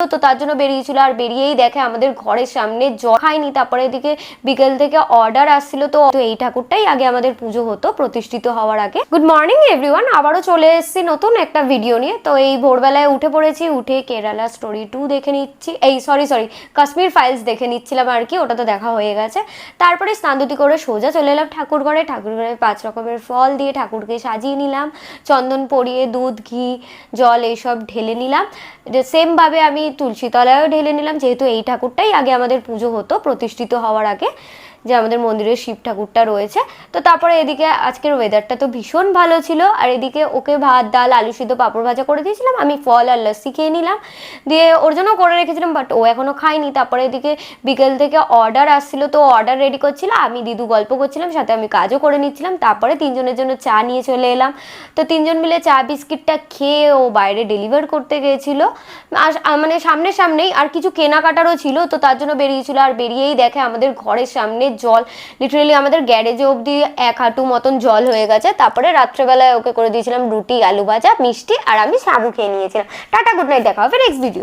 তো তার জন্য বেরিয়েছিল, আর বেরিয়েই দেখে আমাদের ঘরের সামনে জল খায়নি। তারপরে এদিকে বিকেল থেকে অর্ডার আসছিল, তো এই ঠাকুরটাই আগে আমাদের পুজো হতো প্রতিষ্ঠিত হওয়ার আগে। গুড মর্নিং এভরিওয়ান, আবারও চলে এসেছি নতুন একটা ভিডিও নিয়ে। তো এই ভোরবেলায় উঠে পড়েছি, উঠে কেরালা স্টোরি 2 দেখে নিচ্ছি, এই সরি কাশ্মীর ফাইলস দেখে নিচ্ছিলাম আর কি, ওটা তো দেখা হয়ে গেছে। তারপরে স্নান-ধুতি করে সোজা চলে এলাম ঠাকুর ঘরে। ঠাকুর ঘরে 5 রকমের ফল দিয়ে ঠাকুরকে সাজিয়ে নিলাম, চন্দন পরিয়ে দুধ ঘি জল এইসব ঢেলে নিলাম। সেমভাবে আমি তুলসী তলায়ও ঢেলে নিলাম, যেহেতু এই ঠাকুরটাই আগে আমাদের পুজো হতো প্রতিষ্ঠিত হওয়ার আগে, যে আমাদের মন্দিরের শিব ঠাকুরটা রয়েছে। তো তারপরে এদিকে আজকের ওয়েদারটা তো ভীষণ ভালো ছিল, আর এদিকে ওকে ভাত ডাল আলু সিদ্ধ পাঁপড় ভাজা করে দিয়েছিলাম, আমি ফল আর লস্যি খেয়ে নিলাম। দিয়ে ওর জন্য করে রেখেছিলাম, বাট ও এখনও খায়নি। তারপরে এদিকে বিকেল থেকে অর্ডার আসছিল, তো অর্ডার রেডি করছিল, আমি দিদু গল্প করছিলাম, সাথে আমি কাজও করে নিচ্ছিলাম। তারপরে 3 জনের জন্য চা নিয়ে চলে এলাম। তো 3 জন মিলে চা বিস্কিটটা খেয়ে ও বাইরে ডেলিভার করতে গিয়েছিল, আর মানে সামনেই, আর কিছু কেনাকাটারও ছিল, তো তার জন্য বেরিয়েছিল। আর বেরিয়েই দেখে আমাদের ঘরের সামনে জল, লিটারেলি আমাদের গ্যারেজে অবধি 1 হাঁটু মতন জল হয়ে গেছে। তারপরে রাত্রেবেলায় ওকে করে দিয়েছিলাম রুটি আলু ভাজা মিষ্টি, আর আমি সাবু খেয়ে নিয়েছিলাম। টাটা, গুড নাইট, দেখা হবে নেক্সট ভিডিও।